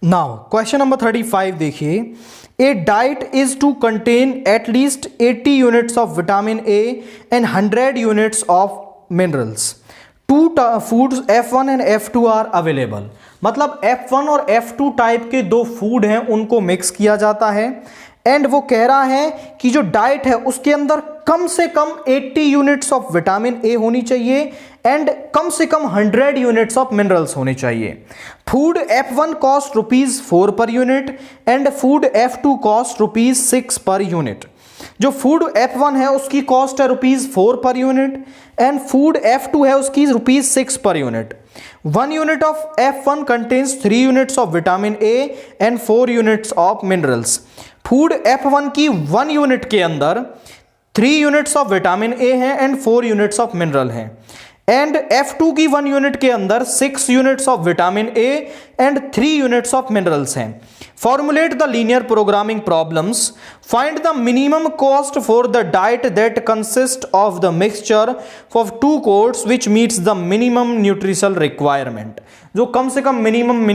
Now question number 35 देखिए, a diet is to contain at least 80 units of vitamin A and 100 units of minerals. Two foods F1 and F2 are available. मतलब F1 और F2 type के दो food हैं, उनको mix किया जाता है। एंड वो कह रहा है कि जो डाइट है उसके अंदर कम से कम 80 यूनिट्स ऑफ विटामिन ए होनी चाहिए एंड कम से कम 100 यूनिट्स ऑफ मिनरल्स होने चाहिए। Food F1 cost ₹4 per unit and food F2 cost ₹6 per unit. जो फूड F1 है उसकी कॉस्ट है ₹4 per unit and food F2 है उसकी ₹6 per unit. 1 unit of F1 contains 3 units of vitamin A and 4 units of minerals. Food F1 की 1 unit के अंदर 3 units of vitamin A है एंड 4 यूनिट्स ऑफ मिनरल है। And F2 की 1 unit के अंदर 6 units of vitamin A and 3 units of minerals हैं। Formulate the linear programming problems. Find the minimum cost for the diet that consist of the mixture of 2 codes which meets the minimum nutritional requirement. जो कम से कम minimum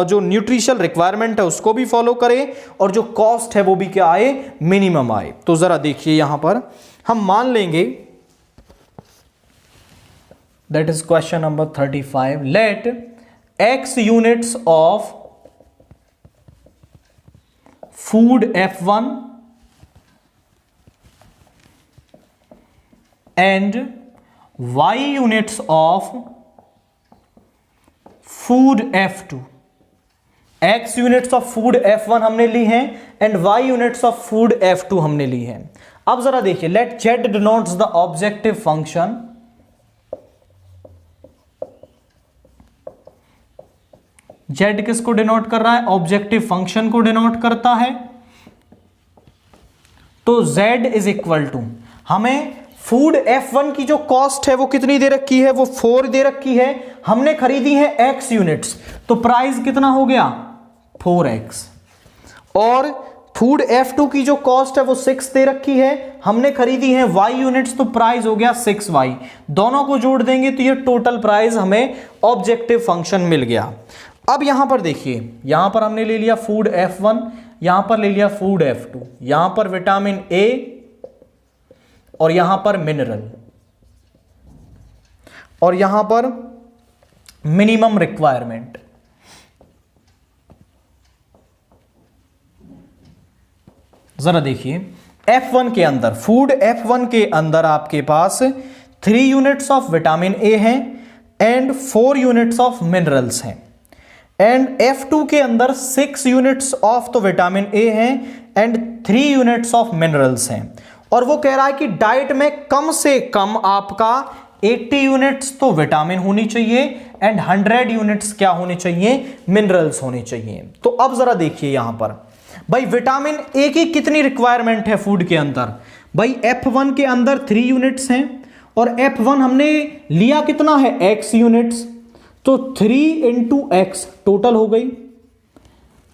जो nutritional requirement है उसको भी follow करे और जो कॉस्ट है वो भी क्या आए, मिनिमम आए। तो जरा देखिए यहां पर हम मान लेंगे, that is question number 35, let x units of food F1 and y units of food F2। x units of food F1 हमने ली हैं and y units of food F2 हमने ली हैं। अब जरा देखिए, let z denotes the objective function. z किसको डिनोट कर रहा है, ऑब्जेक्टिव फंक्शन को डिनोट करता है। तो z इज इक्वल टू, हमें फूड F1 की जो कॉस्ट है वो कितनी दे रखी है, वो 4 दे रखी है। हमने खरीदी है x यूनिट्स, तो प्राइस कितना हो गया 4x। और फूड F2 की जो कॉस्ट है वो 6 दे रखी है, हमने खरीदी है y यूनिट्स, तो प्राइस हो गया 6y। दोनों को जोड़ देंगे तो ये टोटल प्राइस हमें ऑब्जेक्टिव फंक्शन मिल गया। अब यहां पर देखिए, यहां पर हमने ले लिया फूड F1, यहां पर ले लिया फूड F2, यहां पर विटामिन ए और यहां पर मिनरल और यहां पर मिनिमम रिक्वायरमेंट। जरा देखिए, F1 के अंदर, फूड F1 के अंदर आपके पास 3 यूनिट्स ऑफ विटामिन ए हैं एंड 4 यूनिट्स ऑफ मिनरल्स हैं। एंड F2 के अंदर 6 यूनिट्स ऑफ तो विटामिन ए हैं एंड 3 यूनिट्स ऑफ मिनरल्स हैं। और वो कह रहा है कि डाइट में कम से कम आपका 80 यूनिट्स तो विटामिन होनी चाहिए एंड 100 यूनिट्स क्या होने चाहिए, मिनरल्स होने चाहिए। तो अब जरा देखिए यहां पर भाई, विटामिन ए की कितनी रिक्वायरमेंट है फूड के अंदर। भाई F1 के अंदर 3 यूनिट्स हैं और F1 हमने लिया कितना है, x यूनिट्स, तो 3 into x टोटल हो गई।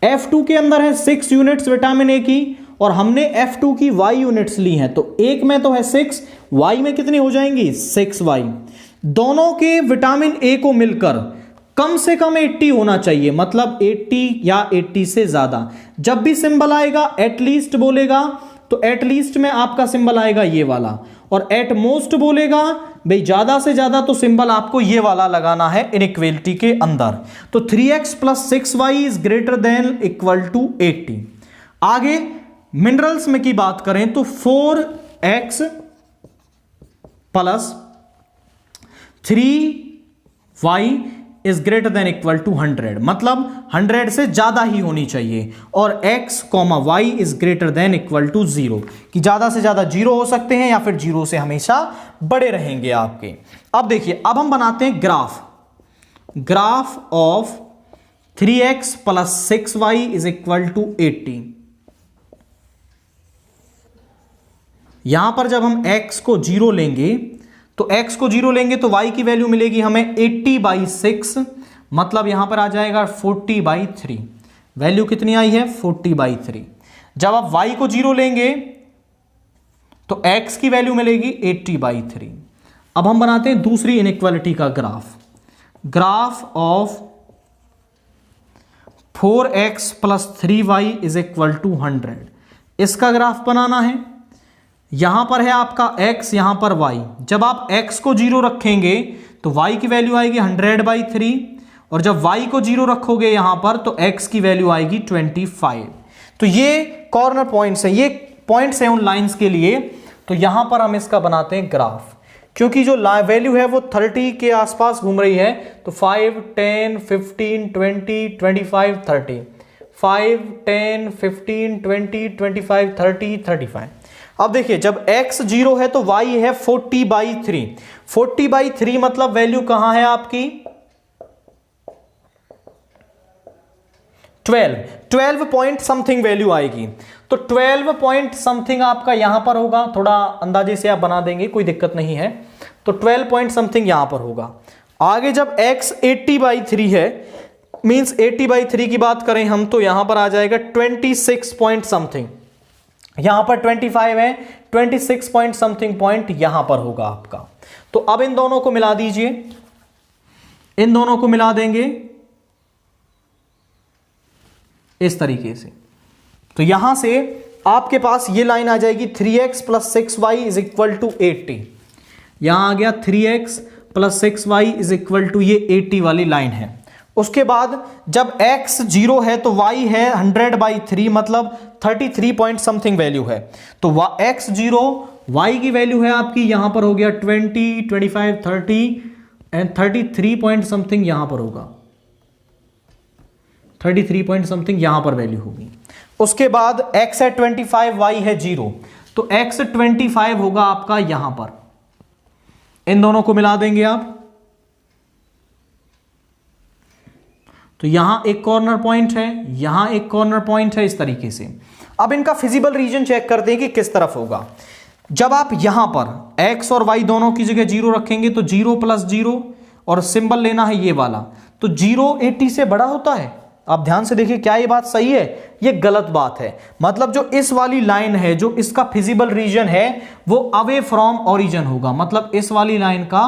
F2 के अंदर है 6 यूनिट्स विटामिन ए की और हमने F2 की y यूनिट्स ली हैं, तो एक में तो है 6, y में कितनी हो जाएंगी 6y। दोनों के विटामिन ए को मिलकर कम से कम 80 होना चाहिए, मतलब 80 या 80 से ज्यादा। जब भी सिंबल आएगा एटलीस्ट बोलेगा, तो एटलीस्ट में आपका सिंबल आएगा ये वाला, और एट मोस्ट बोलेगा भाई ज्यादा से ज्यादा, तो सिंबल आपको ये वाला लगाना है इनइक्वालिटी के अंदर। तो 3x + 6y is greater than equal to 80। आगे मिनरल्स में की बात करें तो 4x + 3y is greater than equal to 100, मतलब 100 से ज्यादा ही होनी चाहिए। और x, y is greater than equal to 0, कि ज्यादा से ज्यादा 0 हो सकते हैं या फिर 0 से हमेशा बड़े रहेंगे आपके। अब देखिए, अब हम बनाते हैं graph of 3x + 6y is equal to 80। यहां पर जब हम x को 0 लेंगे, तो x को 0 लेंगे तो y की वैल्यू मिलेगी हमें 80/6, मतलब यहां पर आ जाएगा 40/3। वैल्यू कितनी आई है, 40/3। जब आप y को 0 लेंगे तो x की वैल्यू मिलेगी 80/3। अब हम बनाते हैं दूसरी इनइक्वालिटी का graph of 4x plus 3y is equal to 100। इसका ग्राफ बनाना है। यहां पर है आपका x, यहां पर y। जब आप x को 0 रखेंगे तो y की वैल्यू आएगी 100/3, और जब y को 0 रखोगे यहां पर तो x की वैल्यू आएगी 25। तो ये कॉर्नर पॉइंट्स हैं, ये पॉइंट्स हैं उन लाइंस के लिए। तो यहां पर हम इसका बनाते हैं ग्राफ, क्योंकि जो वैल्यू है वो 30 के आसपास घूम रही है। तो 5, 10, 15, 20, 25, 30, 5, 10, 15, 20, 25, 30, 35। अब देखिए जब x 0 है तो y है 40/3। 40/3 मतलब वैल्यू कहां है आपकी 12 पॉइंट समथिंग वैल्यू आएगी। तो 12 पॉइंट समथिंग आपका यहां पर होगा, थोड़ा अंदाजे से आप बना देंगे, कोई दिक्कत नहीं है। तो 12 पॉइंट समथिंग यहां पर होगा। आगे जब x 80/3 है, मींस 80/3 की बात करें हम, तो यहां पर आ जाएगा 26 पॉइंट समथिंग। यहां पर 25 है, 26 पॉइंट समथिंग पॉइंट यहां पर होगा आपका। तो अब इन दोनों को मिला दीजिए, इन दोनों को मिला देंगे इस तरीके से। तो यहां से आपके पास ये लाइन आ जाएगी 3x plus 6y is equal to 80। यहां आ गया 3x plus 6y is equal to ये 80 वाली लाइन है। उसके बाद जब x 0 है तो y है 100/3, मतलब 33 पॉइंट समथिंग वैल्यू है। तो x 0, y की वैल्यू है आपकी यहां पर हो गया 20, 25, 30 एंड 33 पॉइंट समथिंग यहां पर होगा, 33 पॉइंट समथिंग यहां पर वैल्यू होगी। उसके बाद x है 25, y है 0, तो x 25 होगा आपका यहां पर। इन दोनों को मिला देंगे आप, तो यहां एक कॉर्नर पॉइंट है, यहां एक कॉर्नर पॉइंट है, इस तरीके से। अब इनका फिजिबल रीजन चेक करते हैं कि किस तरफ होगा। जब आप यहां पर x और y दोनों की जगह 0 रखेंगे तो 0 + 0 और सिंबल लेना है ये वाला, तो 0 80 से बड़ा होता है। आप ध्यान से देखिए, क्या ये बात सही है? ये गलत बात है। मतलब जो इस वाली लाइन है, जो इसका फिजिबल रीजन है, वो अवे फ्रॉम ओरिजिन होगा, मतलब इस वाली लाइन का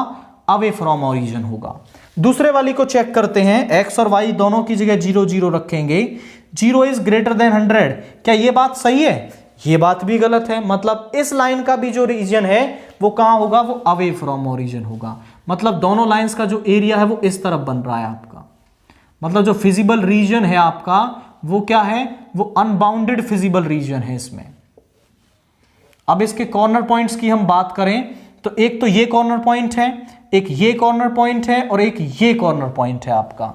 अवे फ्रॉम ओरिजिन होगा। दूसरे वाली को चेक करते हैं, x और y दोनों की जगह 0 0 रखेंगे, 0 इज ग्रेटर देन 100। क्या ये बात सही है? ये बात भी गलत है। मतलब इस लाइन का भी जो रीजन है वो कहां होगा, वो अवे फ्रॉम ओरिजिन होगा। मतलब दोनों लाइंस का जो एरिया है वो इस तरफ बन रहा है आपका। मतलब जो फिजिबल रीजन है आपका वो क्या है, वो अनबाउंडेड फिजिबल रीजन है इसमें। अब इसके कॉर्नर पॉइंट्स की हम बात करें तो एक तो ये कॉर्नर पॉइंट है, एक ये कॉर्नर पॉइंट है और एक ये कॉर्नर पॉइंट है आपका।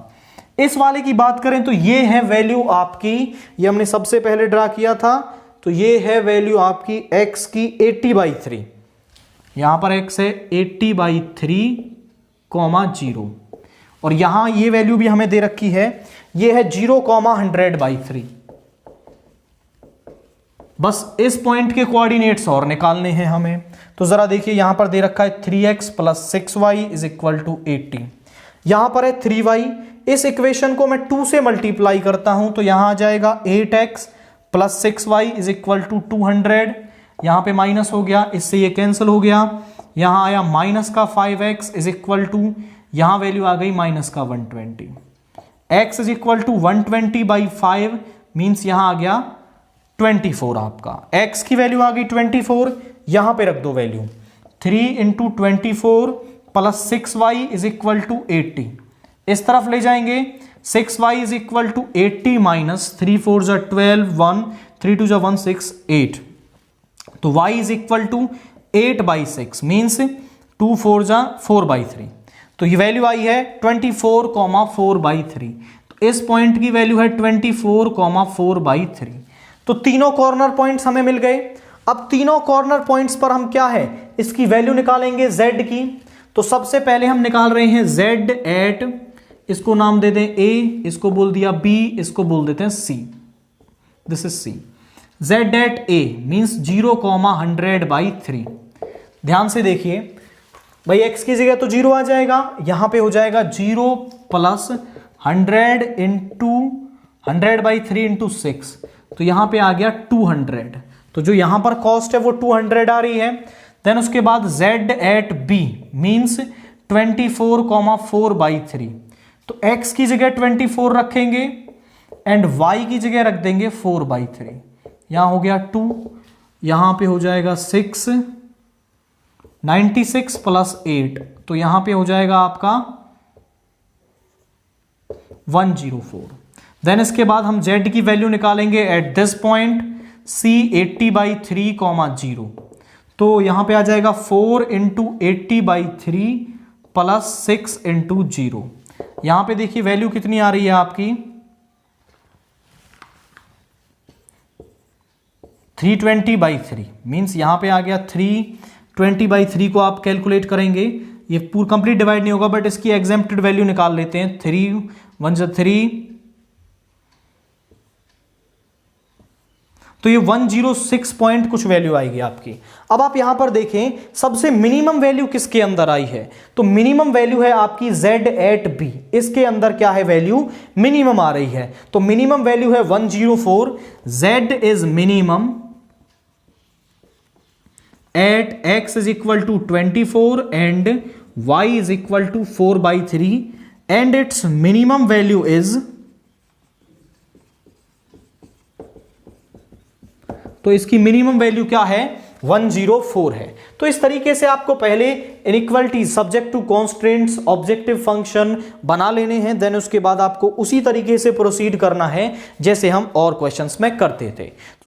इस वाले की बात करें तो ये है वैल्यू आपकी, ये हमने सबसे पहले ड्रा किया था, तो ये है वैल्यू आपकी x की 80/3। यहां पर x है 80/3, 0, और यहां ये वैल्यू भी हमें दे रखी है, ये है 0, 100/3। बस इस पॉइंट के कोऑर्डिनेट्स और निकालने हैं हमें। तो जरा देखिए, यहां पर दे रखा है 3x plus 6y is equal to 80। यहां पर है 3y, इस इक्वेशन को मैं 2 से मल्टीप्लाई करता हूं तो यहां आ जाएगा 8x plus 6y is equal to 200। यहां पे माइनस हो गया, इससे ये कैंसिल हो गया। यहां आया माइनस का 5x इज इक्वल टू, यहां वैल्यू आ गई माइनस का 120। x is equal to 120/5 means यहां आ गया 24 आपका। x की वैल्यू आ गई 24, यहां पे रख दो value 3 × 24 plus 6y is equal to 80। इस तरफ ले जाएंगे, 6y is equal to 80 minus 3 4 = 12, 1 3 2 = 1 6 8। तो y is equal to 8/6 means 2 4 = 4/3। तो ये वैल्यू आई है 24, 4/3। तो इस पॉइंट की वैल्यू है 24, 4/3। तो तीनों कॉर्नर पॉइंट्स हमें मिल गए। अब तीनों कॉर्नर पॉइंट्स पर हम क्या है, इसकी वैल्यू निकालेंगे z की। तो सबसे पहले हम निकाल रहे हैं z एट, इसको नाम दे दें a, इसको बोल दिया b, इसको बोल देते हैं c। This is c। z at a means 0, 100/3। ध्यान से देखिए भाई, x की जगह तो 0 आ जाएगा, यहां पे हो जाएगा 0 प्लस 100 इंटू 100/3 × 6, तो यहां पे आ गया 200। तो जो यहां पर कॉस्ट है वो 200 आ रही है। देन उसके बाद z एट b मीन्स 24, 4/3। तो x की जगह 24 रखेंगे, एंड y की जगह रख देंगे 4/3। यहां हो गया 2, यहां पे हो जाएगा 6, 96 प्लस 8, तो यहां पे हो जाएगा आपका 104। देन इसके बाद हम z की वैल्यू निकालेंगे एट दिस पॉइंट c 80/3, 0, तो यहां पे आ जाएगा 4 इंटू 80/3 प्लस 6 इंटू 0। यहां पे देखिए वैल्यू कितनी आ रही है आपकी 320/3, मीन्स यहां पे आ गया 320/3 को आप कैलकुलेट करेंगे, ये पूरा कंप्लीट डिवाइड नहीं होगा बट इसकी एग्जेम्प्टेड वैल्यू निकाल लेते हैं। 3 1 3, तो ये 106 पॉइंट कुछ वैल्यू आएगी आपकी। अब आप यहां पर देखें सबसे मिनिमम वैल्यू किसके अंदर आई है, तो मिनिमम वैल्यू है आपकी z एट b, इसके अंदर क्या है वैल्यू मिनिमम आ रही है, तो मिनिमम वैल्यू है 104। z is minimum at x is equal to 24 and y is equal to 4/3 and its minimum value is, तो इसकी मिनिमम वैल्यू क्या है 104 है। तो इस तरीके से आपको पहले inequality subject to constraints objective function बना लेने हैं, देन उसके बाद आपको उसी तरीके से प्रोसीड करना है जैसे हम और क्वेश्चंस में करते थे।